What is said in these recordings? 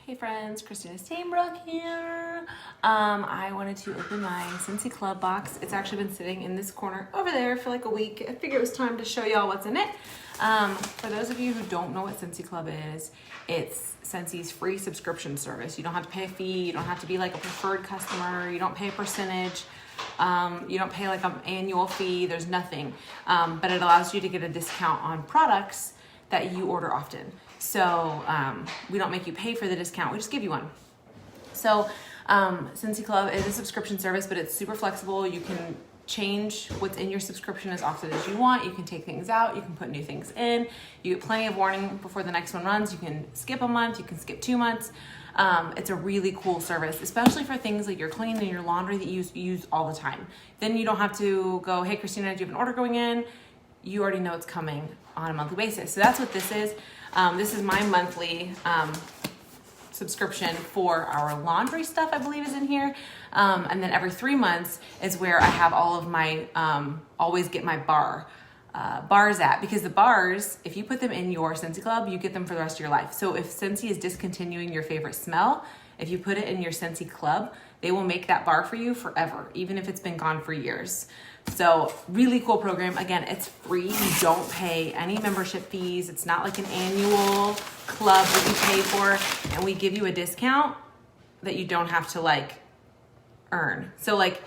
Hey friends, Christina Stainbrook here. I wanted to open my Scentsy Club box. It's actually been sitting in this corner over there for like a week. I figured it was time to show y'all what's in it. For those of you who don't know what Scentsy Club is, it's Scentsy's free subscription service. You don't have to pay a fee. You don't have to be like a preferred customer. You don't pay a percentage. You don't pay like an annual fee. There's nothing. But it allows you to get a discount on products that you order often. So we don't make you pay for the discount, we just give you one. So Scentsy Club is a subscription service, but it's super flexible. You can change what's in your subscription as often as you want. You can take things out, you can put new things in. You get plenty of warning before the next one runs. You can skip a month, you can skip 2 months. It's a really cool service, especially for things like your cleaning and your laundry that you use all the time. Then you don't have to go, hey Christina, do you have an order going in? You already know it's coming on a monthly basis. So that's what this is. This is my monthly subscription for our laundry stuff, I believe is in here. And then every 3 months is where I have all of my, always get my bars at, because the bars, if you put them in your Scentsy Club, you get them for the rest of your life. So if Scentsy is discontinuing your favorite smell, if you put it in your Scentsy Club, they will make that bar for you forever, even if it's been gone for years. So really cool program. Again, it's free. You don't pay any membership fees. It's not like an annual club that you pay for, and we give you a discount that you don't have to like earn. So like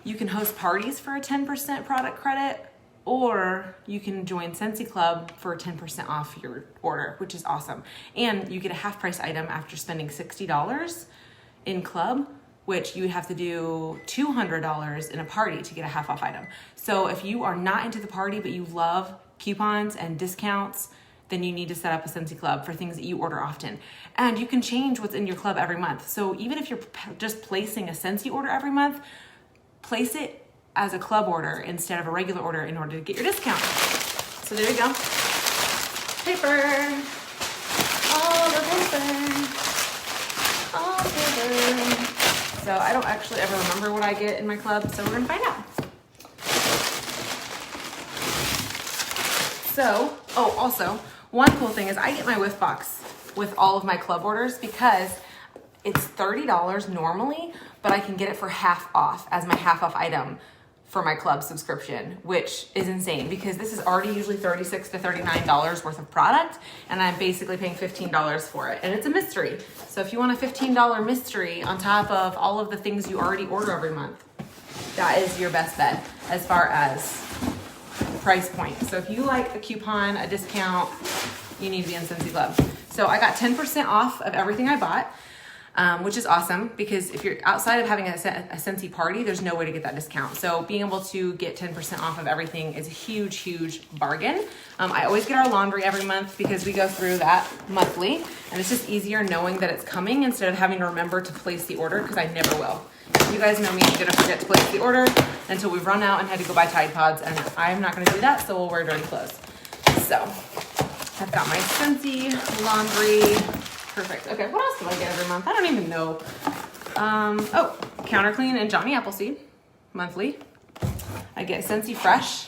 you can host parties for a 10% product credit, or you can join Scentsy Club for 10% off your order, which is awesome. And you get a half price item after spending $60 in club, which you have to do $200 in a party to get a half off item. So if you are not into the party, but you love coupons and discounts, then you need to set up a Scentsy Club for things that you order often. And you can change what's in your club every month. So even if you're just placing a Scentsy order every month, place it as a club order instead of a regular order in order to get your discount. So there you go. Paper. All the paper. All the paper. So I don't actually ever remember what I get in my club, so we're gonna find out. So, oh, also, one cool thing is I get my Whiffbox with all of my club orders because it's $30 normally, but I can get it for half off as my half off item for my club subscription, which is insane because this is already usually $36 to $39 worth of product, and I'm basically paying $15 for it, and it's a mystery. So if you want a $15 mystery on top of all of the things you already order every month, that is your best bet as far as price point. So if you like a coupon, a discount, you need to be in Scentsy Club. So I got 10% off of everything I bought, which is awesome because if you're outside of having a Scentsy party, there's no way to get that discount. So being able to get 10% off of everything is a huge, huge bargain. I always get our laundry every month because we go through that monthly, and it's just easier knowing that it's coming instead of having to remember to place the order, because I never will. You guys know me, I'm gonna forget to place the order until we've run out and had to go buy Tide Pods, and I'm not gonna do that, so we'll wear dirty clothes. So I've got my Scentsy laundry. Perfect. Okay, what else do I get every month? I don't even know. Oh, Counter Clean and Johnny Appleseed monthly. I get Scentsy Fresh.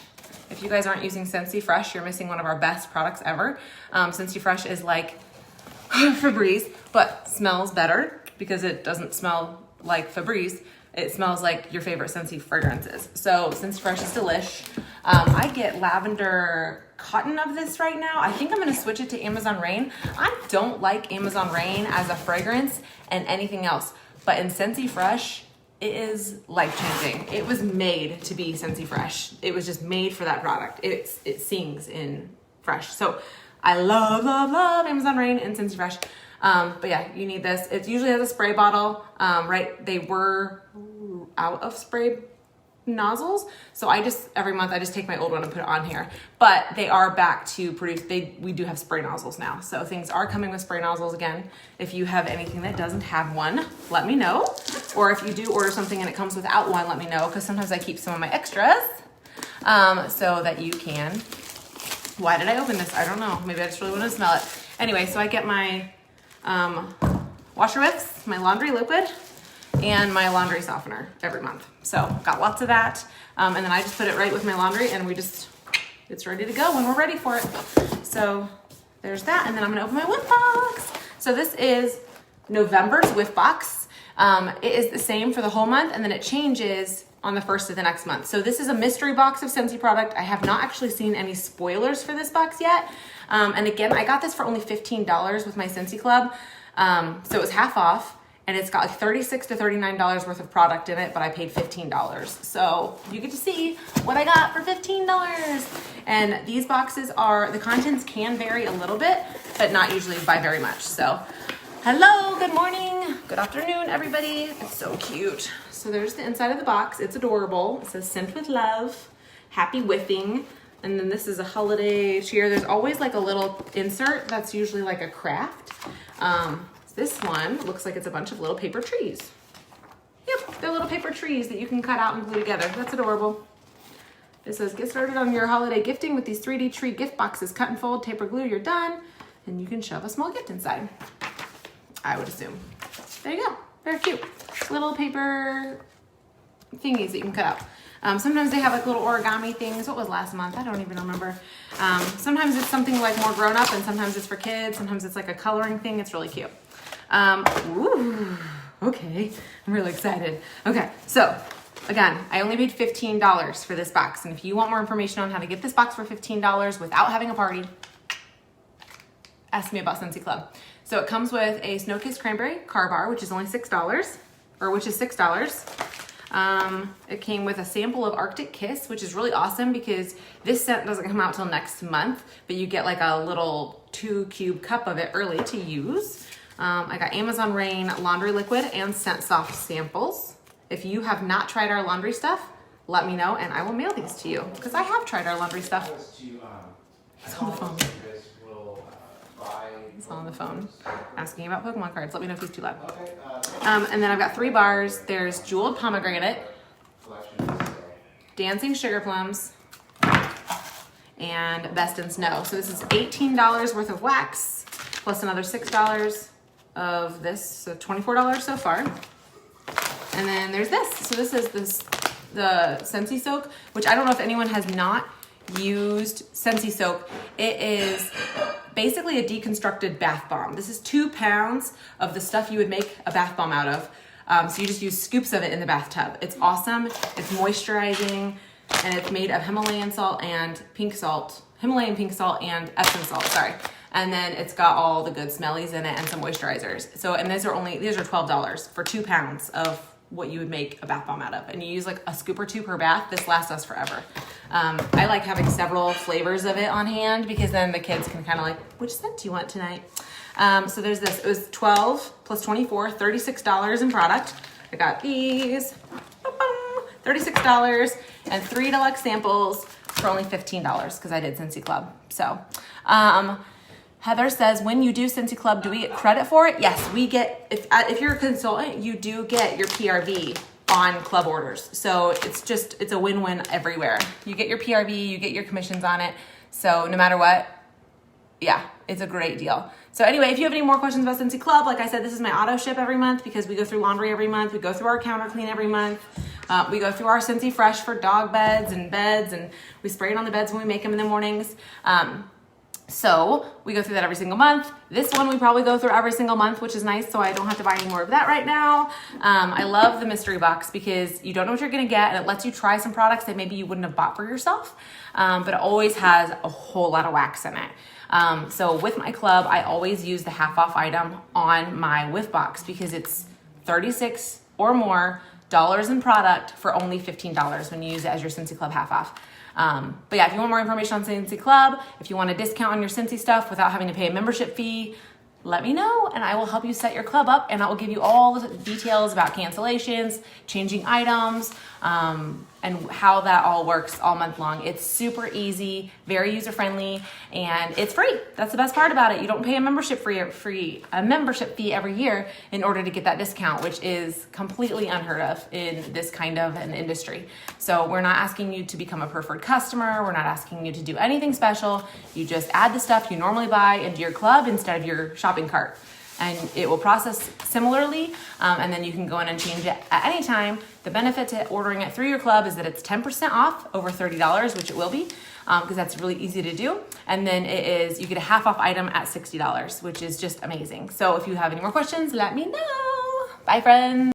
If you guys aren't using Scentsy Fresh, you're missing one of our best products ever. Scentsy Fresh is like Febreze, but smells better because it doesn't smell like Febreze. It smells like your favorite Scentsy fragrances. So Scentsy Fresh is delish. I get lavender cotton of this right now. I think I'm gonna switch it to Amazon Rain. I don't like Amazon Rain as a fragrance and anything else, but in Scentsy Fresh, it is life-changing. It was made to be Scentsy Fresh. It was just made for that product. It sings in Fresh. So I love, love, love Amazon Rain and Scentsy Fresh. But yeah, you need this. It usually has a spray bottle, right? They were out of spray nozzles. So every month I just take my old one and put it on here, but they are back to produce. We do have spray nozzles now. So things are coming with spray nozzles again. If you have anything that doesn't have one, let me know. Or if you do order something and it comes without one, let me know. Cause sometimes I keep some of my extras, so that you can, why did I open this? I don't know. Maybe I just really want to smell it. Anyway, so I get my, washer whiffs, my laundry liquid, and my laundry softener every month. So got lots of that. And then I just put it right with my laundry, and it's ready to go when we're ready for it. So there's that. And then I'm gonna open my Whiffbox. So this is November's Whiffbox. It is the same for the whole month, and then it changes on the first of the next month. So this is a mystery box of Scentsy product. I have not actually seen any spoilers for this box yet. And again, I got this for only $15 with my Scentsy Club. So it was half off, and it's got like $36 to $39 worth of product in it, but I paid $15. So you get to see what I got for $15. And these boxes are, the contents can vary a little bit, but not usually by very much. So hello, good morning, good afternoon, everybody. It's so cute. So there's the inside of the box. It's adorable. It says "Scent with Love, Happy Whiffing." And then this is a holiday cheer. There's always like a little insert that's usually like a craft. This one looks like it's a bunch of little paper trees. Yep, they're little paper trees that you can cut out and glue together. That's adorable. It says, get started on your holiday gifting with these 3D tree gift boxes. Cut and fold, tape or glue, you're done. And you can shove a small gift inside, I would assume. There you go, very cute. Little paper thingies that you can cut out. Sometimes they have like little origami things. What was last month? I don't even remember. Sometimes it's something like more grown up, and sometimes it's for kids. Sometimes it's like a coloring thing. It's really cute. Ooh, okay, I'm really excited. Okay, so again, I only paid $15 for this box. And if you want more information on how to get this box for $15 without having a party, ask me about Scentsy Club. So it comes with a Snow-Kissed Cranberry car bar, which is only $6, or which is $6. It came with a sample of Arctic Kiss, which is really awesome because this scent doesn't come out till next month, but you get like a little 2-cube cup of it early to use. I got Amazon Rain laundry liquid and Scent Soft samples. If you have not tried our laundry stuff, let me know and I will mail these to you because I have tried our laundry stuff. He's on the phone. He's on the phone asking about Pokemon cards. Let me know if he's too loud. And then I've got 3 bars. There's Jeweled Pomegranate, Dancing Sugar Plums, and Best in Snow. So this is $18 worth of wax, plus another $6 of this, so $24 so far. And then there's this. So this is the Scentsy Soak, which I don't know if anyone has not used Scentsy Soak. It is basically a deconstructed bath bomb. This is 2 pounds of the stuff you would make a bath bomb out of. So you just use scoops of it in the bathtub. It's awesome. It's moisturizing, and it's made of Himalayan salt and pink salt, Himalayan pink salt and Epsom salt, sorry. And then it's got all the good smellies in it and some moisturizers. So, and these are $12 for 2 pounds of what you would make a bath bomb out of. And you use like a scoop or 2 per bath. This lasts us forever. I like having several flavors of it on hand because then the kids can kind of like, which scent do you want tonight? So there's this, it was 12 plus 24, $36 in product. I got these, $36 and 3 deluxe samples for only $15 because I did Scentsy Club. So, Heather says, when you do Scentsy Club, do we get credit for it? Yes, we get, if you're a consultant, you do get your PRV on club orders. So it's a win-win everywhere. You get your PRV, you get your commissions on it. So no matter what, yeah, it's a great deal. So anyway, if you have any more questions about Scentsy Club, like I said, this is my auto ship every month because we go through laundry every month. We go through our counter clean every month. We go through our Scentsy Fresh for dog beds, and we spray it on the beds when we make them in the mornings. So we go through that every single month. This one we probably go through every single month, which is nice, so I don't have to buy any more of that right now. I love the mystery box because you don't know what you're gonna get, and it lets you try some products that maybe you wouldn't have bought for yourself, but it always has a whole lot of wax in it. So with my club, I always use the half off item on my Whiffbox because it's $36 or more in product for only $15 when you use it as your Scentsy Club half off. But yeah, if you want more information on Scentsy Club, if you want a discount on your Scentsy stuff without having to pay a membership fee, let me know and I will help you set your club up, and I will give you all the details about cancellations, changing items, and how that all works all month long. It's super easy, very user-friendly, and it's free. That's the best part about it. You don't pay a membership fee every year in order to get that discount, which is completely unheard of in this kind of an industry. So we're not asking you to become a preferred customer. We're not asking you to do anything special. You just add the stuff you normally buy into your club instead of your shopping cart. and it will process similarly, and then you can go in and change it at any time. The benefit to ordering it through your club is that it's 10% off over $30, which it will be, because that's really easy to do. And then you get a half off item at $60, which is just amazing. So if you have any more questions, let me know. Bye, friends.